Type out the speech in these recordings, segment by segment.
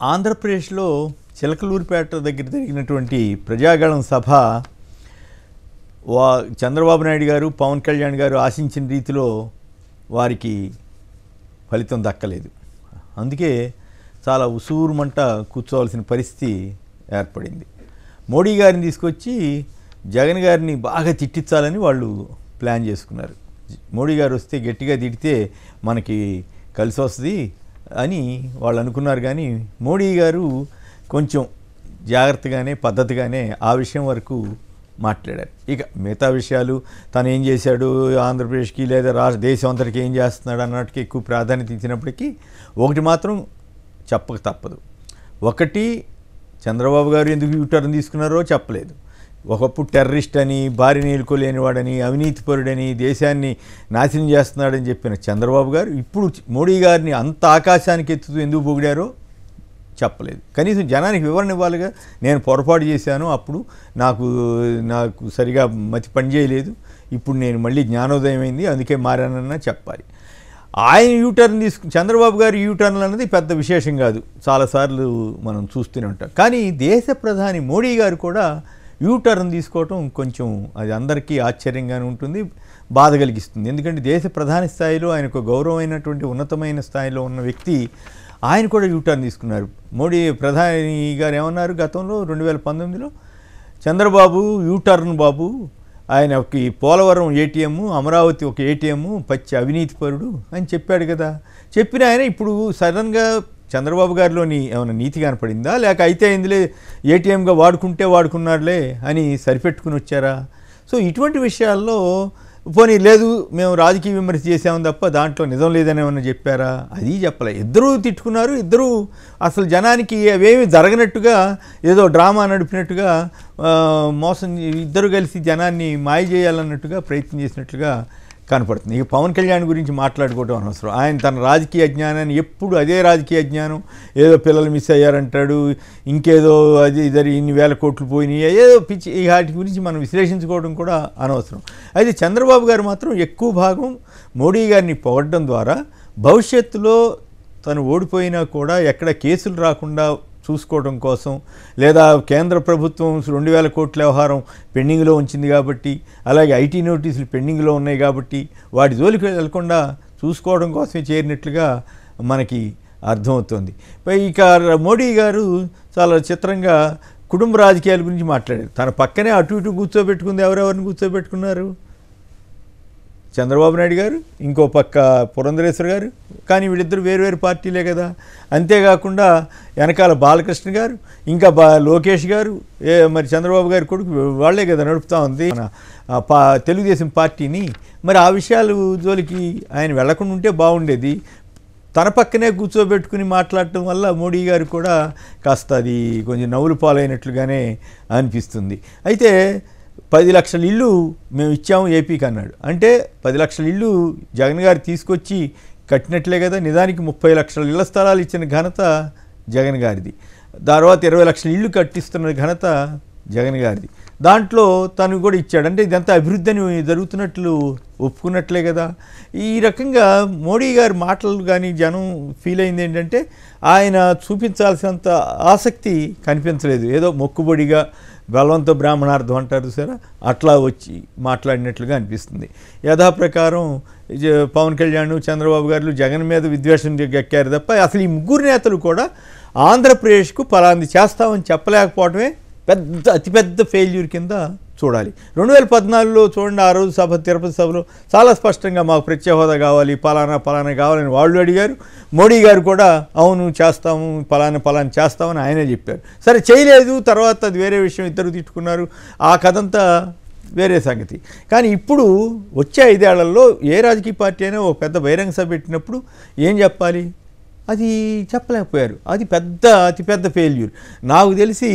ఆంధ్రప్రదేశ్లో చిలకలూరిపేట దగ్గర జరిగినటువంటి ప్రజాగళం సభ చంద్రబాబు నాయుడు గారు పవన్ కళ్యాణ్ గారు ఆశించిన రీతిలో వారికి ఫలితం దక్కలేదు. అందుకే చాలా ఉసూరుమంట కూర్చోవాల్సిన పరిస్థితి ఏర్పడింది. మోడీ గారిని తీసుకొచ్చి జగన్ గారిని బాగా తిట్టించాలని వాళ్ళు ప్లాన్ చేసుకున్నారు. మోడీ గారు వస్తే గట్టిగా తిడితే మనకి కలిసి వస్తుంది అని వాళ్ళు అనుకున్నారు. కానీ మోడీ గారు కొంచెం జాగ్రత్తగానే పద్ధతిగానే ఆ విషయం వరకు మాట్లాడారు. ఇక మిగతా విషయాలు తను ఏం చేశాడు, ఆంధ్రప్రదేశ్కి లేదా దేశం అంతటికి ఏం చేస్తున్నాడు అన్నట్టుకి ఎక్కువ ప్రాధాన్యత ఇచ్చినప్పటికీ ఒకటి మాత్రం చెప్పక తప్పదు. ఒకటి, చంద్రబాబు గారు ఎందుకు యూటర్న్ తీసుకున్నారో చెప్పలేదు. ఒకప్పుడు టెర్రరిస్ట్ అని, భార్య నేలుకోలేనివాడని, అవినీతిపరుడని, దేశాన్ని నాశనం చేస్తున్నాడని చెప్పిన చంద్రబాబు గారు ఇప్పుడు మోడీ గారిని అంత ఆకాశానికి ఎత్తుతూ ఎందుకు పొగిడారో చెప్పలేదు. కనీసం జనానికి వివరణ ఇవ్వాలిగా. నేను పొరపాటు చేశాను, అప్పుడు నాకు సరిగా మతి పనిచేయలేదు, ఇప్పుడు నేను మళ్ళీ జ్ఞానోదయం అయింది, అందుకే మారానన్నా చెప్పాలి. ఆయన యూటర్న్ చంద్రబాబు గారి యూటర్న్ అన్నది పెద్ద విశేషం కాదు, చాలాసార్లు మనం చూస్తూనే ఉంటాం. కానీ దేశ ప్రధాని మోడీ గారు కూడా యూటర్న్ తీసుకోవటం కొంచెం అది అందరికీ ఆశ్చర్యంగానే ఉంటుంది, బాధ కలిగిస్తుంది. ఎందుకంటే దేశ ప్రధాని స్థాయిలో ఆయనకు గౌరవమైనటువంటి ఉన్నతమైన స్థాయిలో ఉన్న వ్యక్తి ఆయన కూడా యూటర్న్ తీసుకున్నారు. మోడీ ప్రధాని గారు ఏమన్నారు గతంలో 2019లో, చంద్రబాబు యూటర్న్ బాబు, ఆయనకి పోలవరం ఏటీఎం, అమరావతి ఒక ఏటీఎం, పచ్చి అవినీతిపరుడు అని చెప్పాడు కదా. చెప్పిన ఆయన ఇప్పుడు సడన్గా చంద్రబాబు గారిలోని ఏమైనా నీతి కనపడిందా, లేక అయితే ఇందులో ఏటీఎంగా వాడుకుంటే వాడుకున్నారులే అని సరిపెట్టుకుని వచ్చారా? సో ఇటువంటి విషయాల్లో పోనీ లేదు మేము రాజకీయ విమర్శ చేసామని తప్ప దాంట్లో నిజం లేదని ఏమన్నా చెప్పారా? అది చెప్పలే. ఇద్దరూ తిట్టుకున్నారు. ఇద్దరూ అసలు జనానికి అవేమి జరగనట్టుగా ఏదో డ్రామా నడిపినట్టుగా మోసం, ఇద్దరు కలిసి జనాన్ని మాయ చేయాలన్నట్టుగా ప్రయత్నం చేసినట్లుగా కనపడుతుంది. ఇక పవన్ కళ్యాణ్ గురించి మాట్లాడుకోవడం అనవసరం. ఆయన తన రాజకీయ జ్ఞానాన్ని ఎప్పుడు అదే రాజకీయ జ్ఞానం, ఏదో పిల్లలు మిస్ అయ్యారంటాడు, ఇంకేదో అది ఇద్దరు ఇన్ని వేల కోట్లు పోయినాయి, ఏదో పిచ్చి, వాటి గురించి మనం విశ్లేషించుకోవడం కూడా అనవసరం. అయితే చంద్రబాబు గారు మాత్రం ఎక్కువ భాగం మోడీ గారిని పొగడడం ద్వారా భవిష్యత్తులో తను ఓడిపోయినా కూడా ఎక్కడ కేసులు రాకుండా చూసుకోవడం కోసం, లేదా కేంద్ర ప్రభుత్వం 2000 కోట్ల వ్యవహారం పెండింగ్లో ఉంచింది కాబట్టి, అలాగే ఐటీ నోటీసులు పెండింగ్లో ఉన్నాయి కాబట్టి వాటి జోలికి వెళ్లకుండా చూసుకోవడం కోసమే చేరినట్లుగా మనకి అర్థమవుతుంది. ఇక మోడీ గారు చాలా చిత్రంగా కుటుంబ రాజకీయాల గురించి మాట్లాడారు. తన పక్కనే అటు ఇటు కూర్చోబెట్టుకుంది. ఎవరెవరిని కూర్చోబెట్టుకున్నారు? చంద్రబాబు నాయుడు గారు, ఇంకో పక్క పురంధరేశ్వర్ గారు. కానీ వీళ్ళిద్దరు వేరు పార్టీలే కదా. అంతేకాకుండా వెనకాల బాలకృష్ణ గారు, ఇంకా లోకేష్ గారు, మరి చంద్రబాబు గారి కొడుకు, వాళ్లే కదా నడుపుతూ ఉంది తెలుగుదేశం పార్టీని. మరి ఆ విషయాలు జోలికి ఆయన వెళ్లకుండా ఉంటే బాగుండేది. తన పక్కనే కూర్చోబెట్టుకుని మాట్లాడటం వల్ల మోడీ గారు కూడా కాస్త అది కొంచెం నవ్వులు పాలైనట్లుగానే అనిపిస్తుంది. అయితే 10 లక్షల ఇల్లు మేము ఇచ్చాము ఏపీకి అన్నాడు. అంటే 10 లక్షల ఇల్లు జగన్ గారు తీసుకొచ్చి కట్టినట్లే కదా. నిజానికి 30 లక్షల ఇళ్ల స్థలాలు ఇచ్చిన ఘనత జగన్ గారిది. తర్వాత 20 లక్షల ఇల్లు కట్టిస్తున్న ఘనత జగన్ గారిది. దాంట్లో తను కూడా ఇచ్చాడు. అంటే ఇదంతా అభివృద్ధి అని జరుగుతున్నట్లు ఒప్పుకున్నట్లే కదా. ఈ రకంగా మోడీ గారి మాటలు కానీ జనం ఫీల్ అయింది ఏంటంటే ఆయన చూపించాల్సినంత ఆసక్తి కనిపించలేదు. ఏదో మొక్కుబడిగా బలవంత బ్రాహ్మణార్థం అంటారు సరే, అట్లా వచ్చి మాట్లాడినట్లుగా అనిపిస్తుంది. యథాప్రకారం పవన్ కళ్యాణ్, చంద్రబాబు గారు జగన్ మీద విద్వేషం ఎక్కారు తప్ప అసలు ఈ ముగ్గురు నేతలు కూడా ఆంధ్రప్రదేశ్కు పలాంది చేస్తామని చెప్పలేకపోవడమే అతిపెద్ద ఫెయిల్యూర్ కింద చూడాలి. 2014లో చూడండి, ఆ రోజు తిరుపతి సభలో చాలా స్పష్టంగా మాకు ప్రత్యేక హోదా కావాలి, పలానా కావాలని వాళ్ళు అడిగారు. మోడీ గారు కూడా అవును చేస్తాము, పలానా చేస్తామని ఆయనే చెప్పారు. సరే చేయలేదు, తర్వాత అది వేరే విషయం, ఇద్దరు తిట్టుకున్నారు, ఆ కథంతా వేరే సంగతి. కానీ ఇప్పుడు వచ్చే 5 ఏళ్లలో ఏ రాజకీయ పార్టీ అయినా ఒక పెద్ద బహిరంగ సభ పెట్టినప్పుడు ఏం చెప్పాలి, అది చెప్పలేకపోయారు. అది అతిపెద్ద ఫెయిల్యూర్. నాకు తెలిసి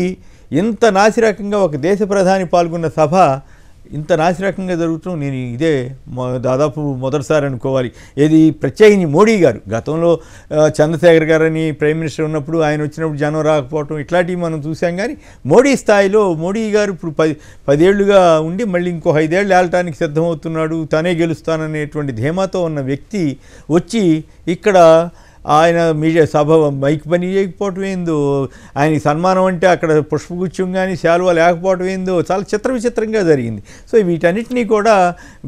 ఇంత నాసిరకంగా ఒక దేశ ప్రధాని పాల్గొన్న సభ ఇంత నాసిరకంగా జరుగుతాం నేను ఇదే దాదాపు మొదటిసారి అనుకోవాలి. ఏది ప్రత్యేకించి మోడీ గారు గతంలో చంద్రశేఖర్ గారని ప్రైమ్ మినిస్టర్ ఉన్నప్పుడు ఆయన వచ్చినప్పుడు జనం రాకపోవటం ఇట్లాంటివి మనం చూసాం. కానీ మోడీ స్థాయిలో మోడీ గారు ఇప్పుడు 10 ఏళ్లుగా ఉండి మళ్ళీ ఇంకో 5 ఏళ్ళు ఏళ్ళటానికి సిద్ధమవుతున్నాడు, తనే గెలుస్తాననేటువంటి ధీమాతో ఉన్న వ్యక్తి వచ్చి ఇక్కడ ఆయన మీడియా సభ మైక్ పని చేయకపోవటం ఏందో, ఆయనకి సన్మానం అంటే అక్కడ పుష్పగుచ్చం కానీ శాలువా లేకపోవటం ఏందో చాలా విచిత్రంగా జరిగింది. సో వీటన్నిటినీ కూడా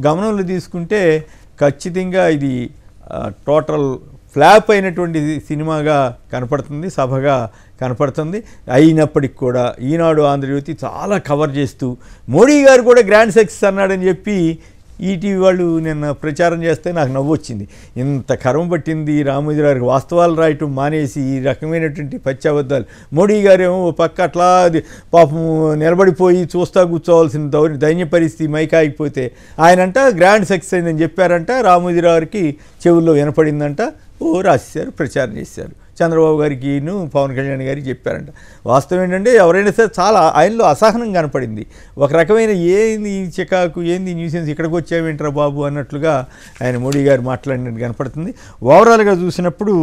గమనంలో తీసుకుంటే ఖచ్చితంగా ఇది టోటల్ ఫ్లాప్ అయినటువంటి సినిమాగా కనపడుతుంది, సభగా కనపడుతుంది. అయినప్పటికి కూడా ఈనాడు ఆంధ్రజ్యోతి చాలా కవర్ చేస్తూ మోడీ గారు కూడా గ్రాండ్ సక్సెస్ అన్నాడని చెప్పి ఈటీవీ వాళ్ళు నిన్న ప్రచారం చేస్తే నాకు నవ్వు వచ్చింది. ఇంత కర్మ పట్టింది రామోజీ గారికి వాస్తవాలు రాయటం మానేసి ఈ రకమైనటువంటి పచ్చాబద్దాలు. మోడీ గారేమో పక్క అట్లా పాపం నిలబడిపోయి చూస్తా కూర్చోవాల్సిన దైన్య పరిస్థితి మైకాగిపోతే ఆయనంట గ్రాండ్ సక్సెస్ అయిందని చెప్పారంట, రామోజీ గారికి చెవుల్లో వినపడిందంట, రాసేశారు, ప్రచారం చేశారు. చంద్రబాబు గారికి పవన్ కళ్యాణ్ గారికి చెప్పారంట. వాస్తవం ఏంటంటే ఎవరైనా సరే చాలా ఆయనలో అసహనం కనపడింది. ఒక రకమైన ఏంది చికాకు, ఏంది న్యూసెన్స్, ఇక్కడికి వచ్చావేంట్రా బాబు అన్నట్లుగా ఆయన మోడీ గారు మాట్లాడినట్టు కనపడుతుంది. ఓవరాల్గా చూసినప్పుడు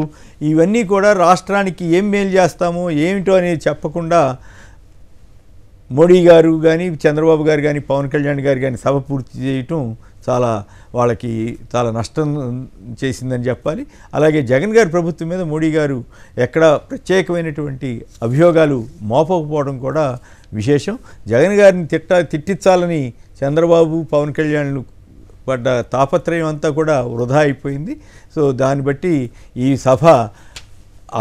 ఇవన్నీ కూడా రాష్ట్రానికి ఏం మేలు చేస్తామో ఏమిటో అనేది చెప్పకుండా మోడీ గారు కానీ చంద్రబాబు గారు కానీ పవన్ కళ్యాణ్ గారు కానీ సభ పూర్తి చేయటం వాళ్ళకి చాలా నష్టం చేసిందని చెప్పాలి. అలాగే జగన్ గారి ప్రభుత్వం మీద మోడీ గారు ఎక్కడ ప్రత్యేకమైనటువంటి అభియోగాలు మోపకపోవడం కూడా విశేషం. జగన్ గారిని తిట్టించాలని చంద్రబాబు పవన్ కళ్యాణ్లు పడ్డ తాపత్రయం అంతా కూడా వృధా అయిపోయింది. సో దాన్ని బట్టి ఈ సభ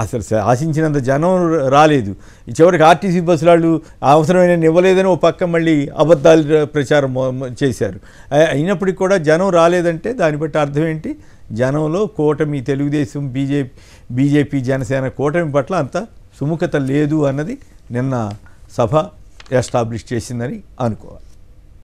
అసలు ఆశించినంత జనం రాలేదు. చివరికి ఆర్టీసీ బస్సులు వాళ్ళు అవసరమైన ఇవ్వలేదని ఓ పక్క మళ్ళీ అబద్ధాలు ప్రచారం చేశారు. అయినప్పటికీ కూడా జనం రాలేదంటే దాన్ని బట్టి అర్థం ఏంటి, జనంలో కూటమి తెలుగుదేశం బీజేపీ జనసేన కూటమి పట్ల అంత సుముఖత లేదు అన్నది నిన్న సభ ఎస్టాబ్లిష్ చేసిందని అనుకోవాలి.